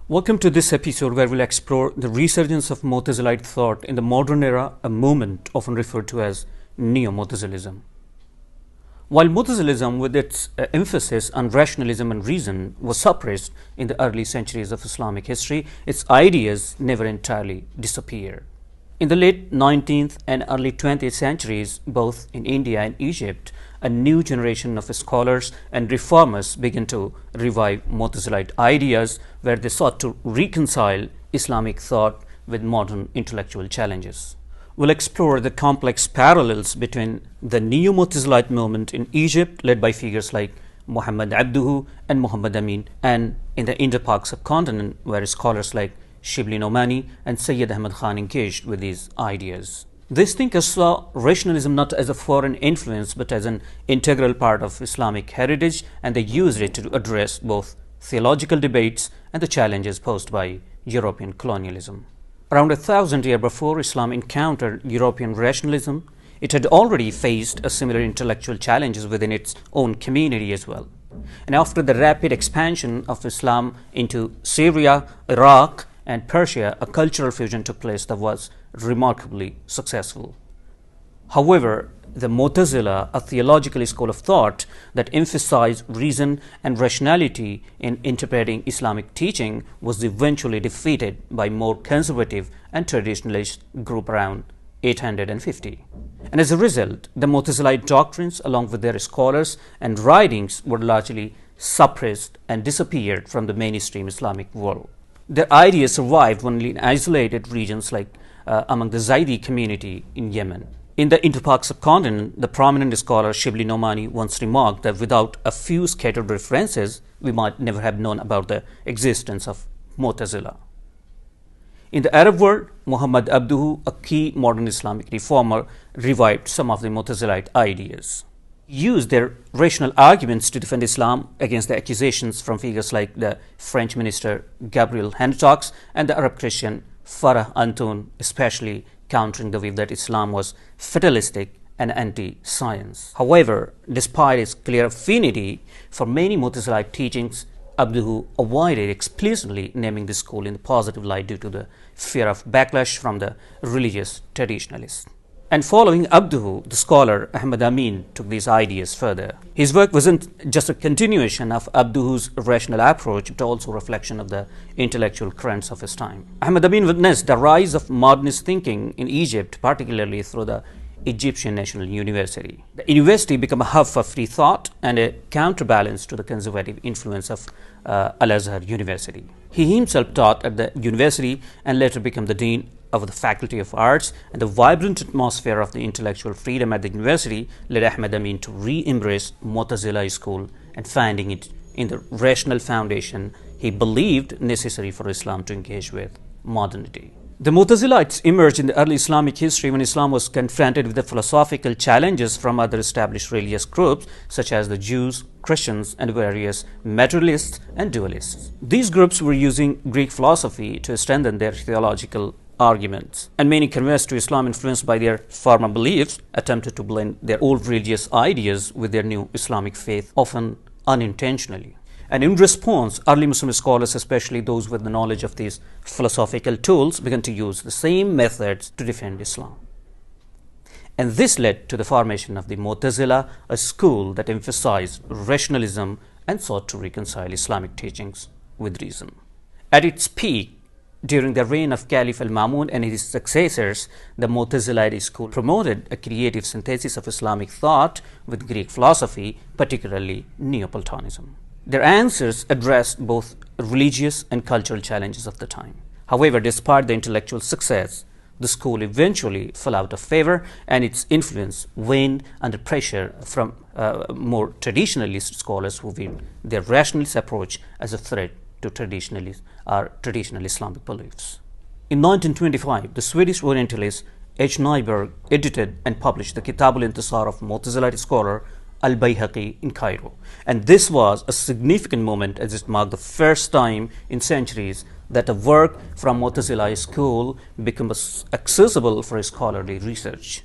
Welcome to this episode where we'll explore the resurgence of Mu'tazilite thought in the modern era, a movement often referred to as Neo-Mu'tazilism. While Mu'tazilism, with its emphasis on rationalism and reason, was suppressed in the early centuries of Islamic history, its ideas never entirely disappeared. In the late 19th and early 20th centuries, both in India and Egypt, a new generation of scholars and reformers began to revive Mu'tazilite ideas, where they sought to reconcile Islamic thought with modern intellectual challenges. We'll explore the complex parallels between the Neo-Mu'tazilite movement in Egypt, led by figures like Muhammad Abduh and Muhammad Amin, and in the Indo-Pak subcontinent, where scholars like Shibli Nu'mani and Sayyid Ahmad Khan engaged with these ideas. These thinkers saw rationalism not as a foreign influence but as an integral part of Islamic heritage, and they used it to address both theological debates and the challenges posed by European colonialism. Around 1,000 years before Islam encountered European rationalism, it had already faced a similar intellectual challenges within its own community as well. And after the rapid expansion of Islam into Syria, Iraq, and Persia, a cultural fusion took place that was remarkably successful. However, the Mu'tazila, a theological school of thought that emphasized reason and rationality in interpreting Islamic teaching, was eventually defeated by more conservative and traditionalist group around 850. And as a result, the Mu'tazilite doctrines, along with their scholars and writings, were largely suppressed and disappeared from the mainstream Islamic world. Their ideas survived only in isolated regions like among the Zaidi community in Yemen. In the Indo-Pak subcontinent, the prominent scholar Shibli Nu'mani once remarked that without a few scattered references, we might never have known about the existence of Mu'tazila. In the Arab world, Muhammad Abduh, a key modern Islamic reformer, revived some of the Mu'tazilite ideas. He used their rational arguments to defend Islam against the accusations from figures like the French minister Gabriel Hentox and the Arab Christian Farah Antoun, especially countering the view that Islam was fatalistic and anti-science. However, despite his clear affinity for many Mu'tazilite teachings, Abduh avoided explicitly naming the school in the positive light due to the fear of backlash from the religious traditionalists. And following Abduh, the scholar Ahmad Amin took these ideas further. His work wasn't just a continuation of Abduh's rational approach, but also a reflection of the intellectual currents of his time. Ahmad Amin witnessed the rise of modernist thinking in Egypt, particularly through the Egyptian National University. The university became a hub for free thought and a counterbalance to the conservative influence of Al-Azhar University. He himself taught at the university and later became the dean of the Faculty of Arts, and the vibrant atmosphere of the intellectual freedom at the university led Ahmad Amin to re-embrace Mu'tazila school and finding it in the rational foundation he believed necessary for Islam to engage with modernity. The Mu'tazilites emerged in the early Islamic history when Islam was confronted with the philosophical challenges from other established religious groups such as the Jews, Christians, and various materialists and dualists. These groups were using Greek philosophy to strengthen their theological arguments, and many converts to Islam influenced by their former beliefs attempted to blend their old religious ideas with their new Islamic faith, often unintentionally. And in response, early Muslim scholars, especially those with the knowledge of these philosophical tools, began to use the same methods to defend Islam. And this led to the formation of the Mu'tazila, a school that emphasized rationalism and sought to reconcile Islamic teachings with reason. At its peak, during the reign of Caliph al-Ma'mun and his successors, the Mu'tazilite school promoted a creative synthesis of Islamic thought with Greek philosophy, particularly Neoplatonism. Their answers addressed both religious and cultural challenges of the time. However, despite the intellectual success, the school eventually fell out of favor, and its influence waned under pressure from more traditionalist scholars who viewed their rationalist approach as a threat to traditional Islamic beliefs. In 1925, the Swedish Orientalist H. Nyberg edited and published the Kitab al-Intisar of Mu'tazilite scholar Al-Bayhaqi in Cairo. And this was a significant moment as it marked the first time in centuries that a work from Mu'tazila school became accessible for scholarly research.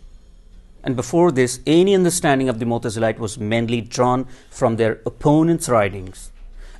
And before this, any understanding of the Mu'tazilite was mainly drawn from their opponents' writings.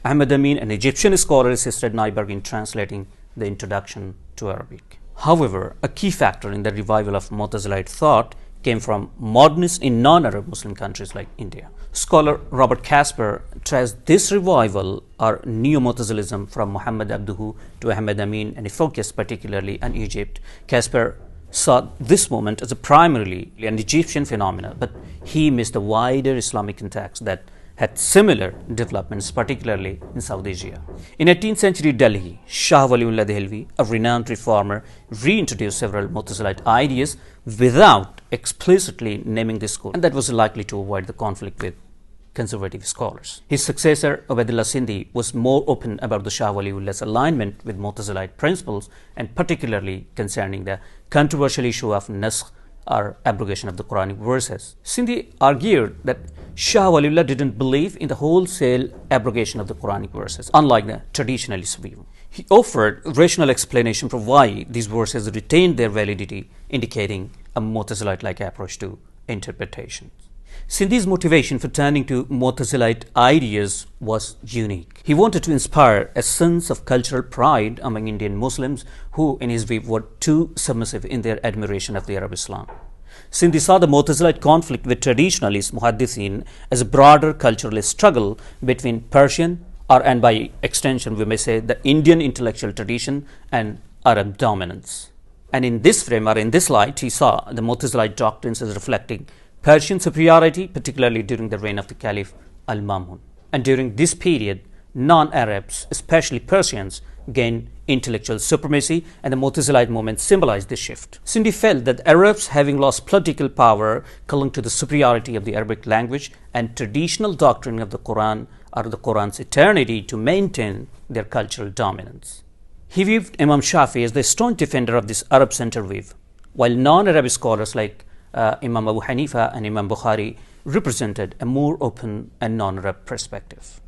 Ahmad Amin, an Egyptian scholar, assisted Nyberg in translating the introduction to Arabic. However, a key factor in the revival of Mu'tazilite thought came from modernists in non-Arab Muslim countries like India. Scholar Robert Casper traced this revival or neo-Mu'tazilism from Muhammad Abduh to Ahmad Amin, and he focused particularly on Egypt. Casper saw this moment as a primarily an Egyptian phenomenon, but he missed the wider Islamic context that had similar developments, particularly in South Asia. In 18th century Delhi, Shah Waliullah Dehlvi, a renowned reformer, reintroduced several Mu'tazilite ideas without explicitly naming the school, and that was likely to avoid the conflict with conservative scholars. His successor, Ubaidullah Sindhi, was more open about the Shah Waliullah's alignment with Mu'tazilite principles, and particularly concerning the controversial issue of naskh or abrogation of the Quranic verses. Sindhi argued that Shah Waliullah didn't believe in the wholesale abrogation of the Quranic verses, unlike the traditionalist view. He offered rational explanation for why these verses retained their validity, indicating a Mu'tazilite-like approach to interpretation. Sindhi's motivation for turning to Mu'tazilite ideas was unique. He wanted to inspire a sense of cultural pride among Indian Muslims who, in his view, were too submissive in their admiration of the Arab Islam. Sindhi saw the Mu'tazilite conflict with traditionalist muhaddithin as a broader cultural struggle between Persian, and by extension we may say the Indian intellectual tradition, and Arab dominance. And in this frame, or in this light, he saw the Mu'tazilite doctrines as reflecting Persian superiority, particularly during the reign of the Caliph Al-Mamun. And during this period, non-Arabs, especially Persians, gained intellectual supremacy, and the Mu'tazilite movement symbolized this shift. Sindhi felt that Arabs, having lost political power, clung to the superiority of the Arabic language and traditional doctrine of the Quran or the Quran's eternity to maintain their cultural dominance. He viewed Imam Shafi as the staunch defender of this Arab-centered view, while non-Arab scholars like Imam Abu Hanifa and Imam Bukhari represented a more open and non-Arab perspective.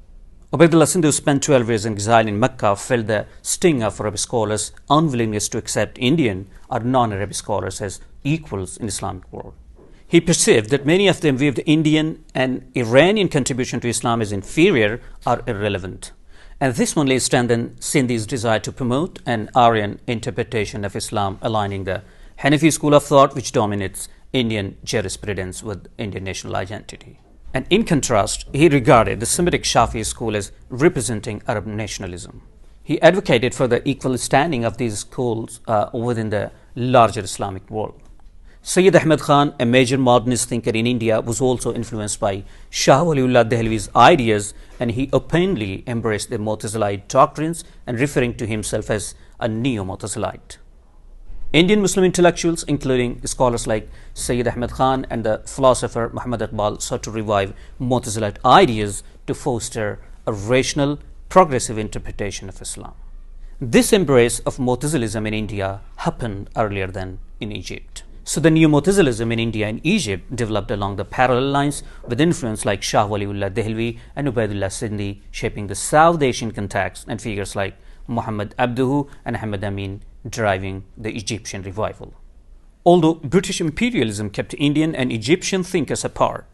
Ubaidullah Sindhi, who spent 12 years in exile in Mecca, felt the sting of Arab scholars' unwillingness to accept Indian or non-Arab scholars as equals in the Islamic world. He perceived that many of them viewed the Indian and Iranian contribution to Islam as inferior or irrelevant. And this only strengthened Sindhi's desire to promote an Aryan interpretation of Islam, aligning the Hanafi school of thought, which dominates Indian jurisprudence, with Indian national identity. And in contrast, he regarded the Semitic Shafi school as representing Arab nationalism. He advocated for the equal standing of these schools within the larger Islamic world. Sayyid Ahmad Khan, a major modernist thinker in India, was also influenced by Shah Waliullah Dehlvi's ideas, and he openly embraced the Mu'tazilite doctrines and referring to himself as a neo-Mu'tazilite. Indian Muslim intellectuals, including scholars like Sayyid Ahmad Khan and the philosopher Muhammad Iqbal, sought to revive Mu'tazilite ideas to foster a rational, progressive interpretation of Islam. This embrace of Mu'tazilism in India happened earlier than in Egypt. So the neo-Mu'tazilism in India and Egypt developed along the parallel lines, with influence like Shah Waliullah Dehlvi and Ubaidullah Sindhi shaping the South Asian context, and figures like Muhammad Abduh and Ahmad Amin driving the Egyptian revival. Although British imperialism kept Indian and Egyptian thinkers apart,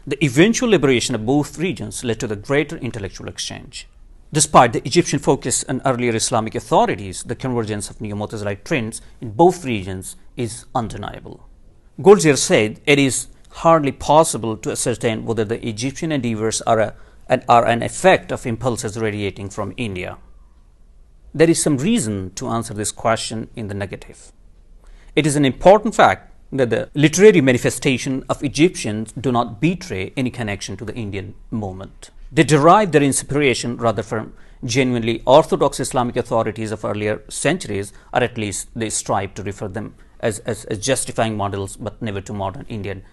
the eventual liberation of both regions led to the greater intellectual exchange. Despite the Egyptian focus on earlier Islamic authorities, the convergence of neo-Mu'tazilite trends in both regions is undeniable. Goldziher said it is hardly possible to ascertain whether the Egyptian endeavors are an effect of impulses radiating from India. There is some reason to answer this question in the negative. It is an important fact that the literary manifestation of Egyptians do not betray any connection to the Indian movement. They derive their inspiration rather from genuinely orthodox Islamic authorities of earlier centuries, or at least they strive to refer them as justifying models, but never to modern Indian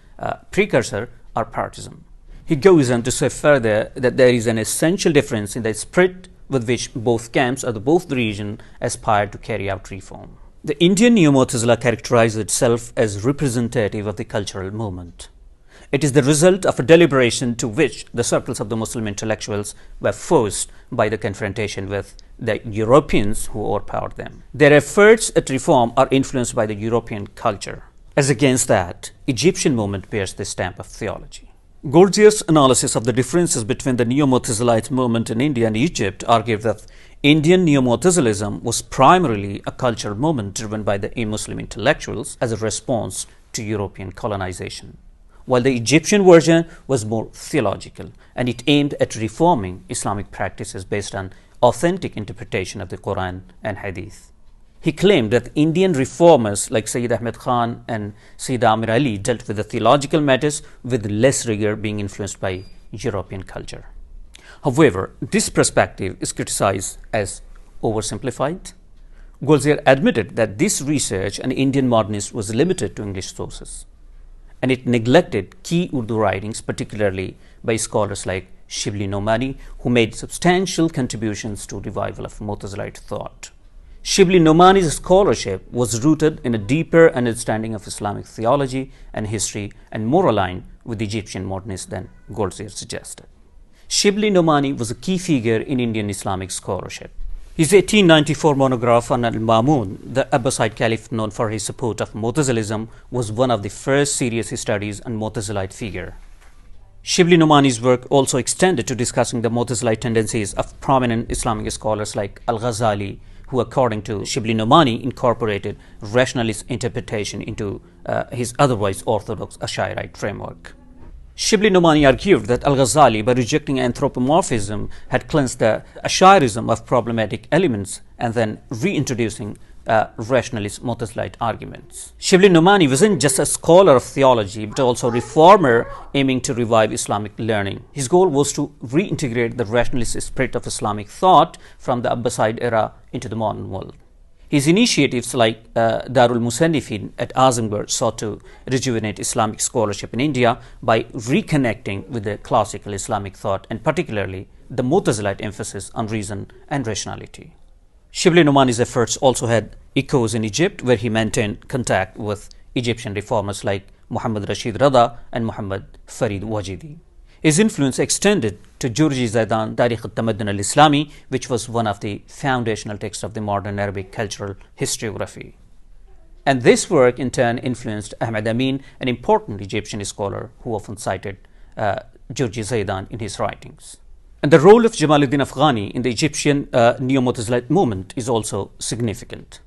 precursor or partisan. He goes on to say further that there is an essential difference in the spirit with which both camps or both the region aspired to carry out reform. The Indian neo-Mu'tazila characterized itself as representative of the cultural movement. It is the result of a deliberation to which the circles of the Muslim intellectuals were forced by the confrontation with the Europeans who overpowered them. Their efforts at reform are influenced by the European culture. As against that, Egyptian movement bears the stamp of theology. Goldzier's analysis of the differences between the Neo-Mu'tazilite movement in India and Egypt argued that Indian Neo-Mu'tazilism was primarily a cultural movement driven by the Muslim intellectuals as a response to European colonization, while the Egyptian version was more theological, and it aimed at reforming Islamic practices based on authentic interpretation of the Quran and Hadith. He claimed that Indian reformers like Sayyid Ahmad Khan and Sayyid Amir Ali dealt with the theological matters with less rigor, being influenced by European culture. However, this perspective is criticized as oversimplified. Goldzier admitted that this research on Indian modernists was limited to English sources, and it neglected key Urdu writings, particularly by scholars like Shibli Nu'mani, who made substantial contributions to revival of Mu'tazilite thought. Shibli Nu'mani's scholarship was rooted in a deeper understanding of Islamic theology and history and more aligned with Egyptian modernists than Goldzier suggested. Shibli Nu'mani was a key figure in Indian Islamic scholarship. His 1894 monograph on Al-Ma'mun, the Abbasid Caliph known for his support of Mu'tazilism, was one of the first serious studies on Mu'tazilite figure. Shibli Nu'mani's work also extended to discussing the Mu'tazilite tendencies of prominent Islamic scholars like Al-Ghazali, who, according to Shibli Nu'mani, incorporated rationalist interpretation into his otherwise orthodox Ash'arite framework. Shibli Nu'mani argued that Al-Ghazali, by rejecting anthropomorphism, had cleansed the Ash'arism of problematic elements and then reintroducing rationalist Mu'tazilite arguments. Shibli Nu'mani wasn't just a scholar of theology, but also a reformer aiming to revive Islamic learning. His goal was to reintegrate the rationalist spirit of Islamic thought from the Abbasid era into the modern world. His initiatives like Darul Musannifin at Azamgarh sought to rejuvenate Islamic scholarship in India by reconnecting with the classical Islamic thought, and particularly the Mu'tazilite emphasis on reason and rationality. Shibli Nu'mani's efforts also had echoes in Egypt, where he maintained contact with Egyptian reformers like Muhammad Rashid Rada and Muhammad Farid Wajidi. His influence extended to Jurji Zaidan Tarikh al-Tamaddun al-Islami, which was one of the foundational texts of the modern Arabic cultural historiography. And this work in turn influenced Ahmad Amin, an important Egyptian scholar who often cited Jurji Zaidan in his writings. And the role of Jamaluddin Afghani in the Egyptian Neo-Mu'tazilite movement is also significant.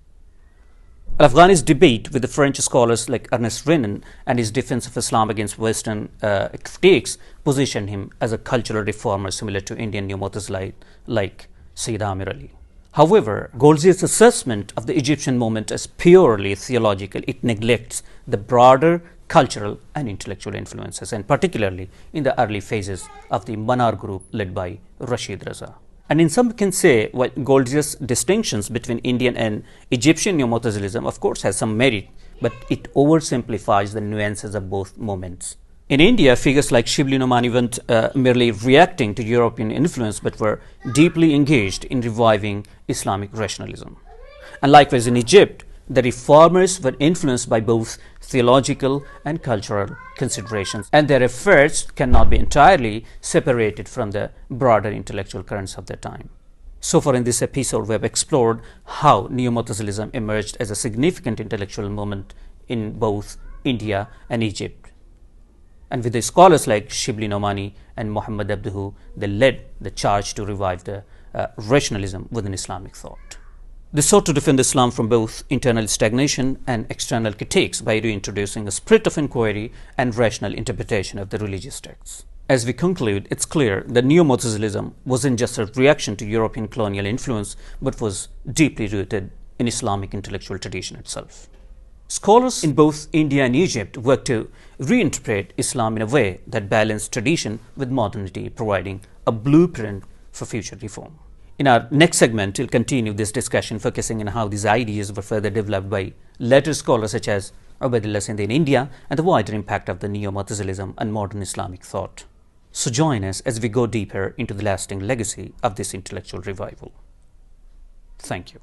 Afghani's debate with the French scholars like Ernest Renan and his defense of Islam against Western critiques positioned him as a cultural reformer similar to Indian Neo-Mu'tazilite like Sayyid Amir Ali. However, Goldzier's assessment of the Egyptian movement as purely theological, it neglects the broader cultural and intellectual influences, and particularly in the early phases of the Manar group led by Rashid Raza. And in some can say, well, Goldzier's distinctions between Indian and Egyptian Neo-Mu'tazilism of course has some merit, but it oversimplifies the nuances of both movements. In India, figures like Shibli Nu'mani weren't merely reacting to European influence, but were deeply engaged in reviving Islamic rationalism. And likewise in Egypt, the reformers were influenced by both theological and cultural considerations, and their efforts cannot be entirely separated from the broader intellectual currents of their time. So far in this episode, we have explored how Neo-Mu'tazilism emerged as a significant intellectual movement in both India and Egypt. And with the scholars like Shibli Nu'mani and Muhammad Abduh, they led the charge to revive the rationalism within Islamic thought. They sought to defend Islam from both internal stagnation and external critiques by reintroducing a spirit of inquiry and rational interpretation of the religious texts. As we conclude, it's clear that Neo-Mu'tazilism wasn't just a reaction to European colonial influence, but was deeply rooted in Islamic intellectual tradition itself. Scholars in both India and Egypt worked to reinterpret Islam in a way that balanced tradition with modernity, providing a blueprint for future reform. In our next segment, we'll continue this discussion focusing on how these ideas were further developed by later scholars such as Ubaidullah Sindhi in India and the wider impact of the Neo-Mu'tazilism on modern Islamic thought. So join us as we go deeper into the lasting legacy of this intellectual revival. Thank you.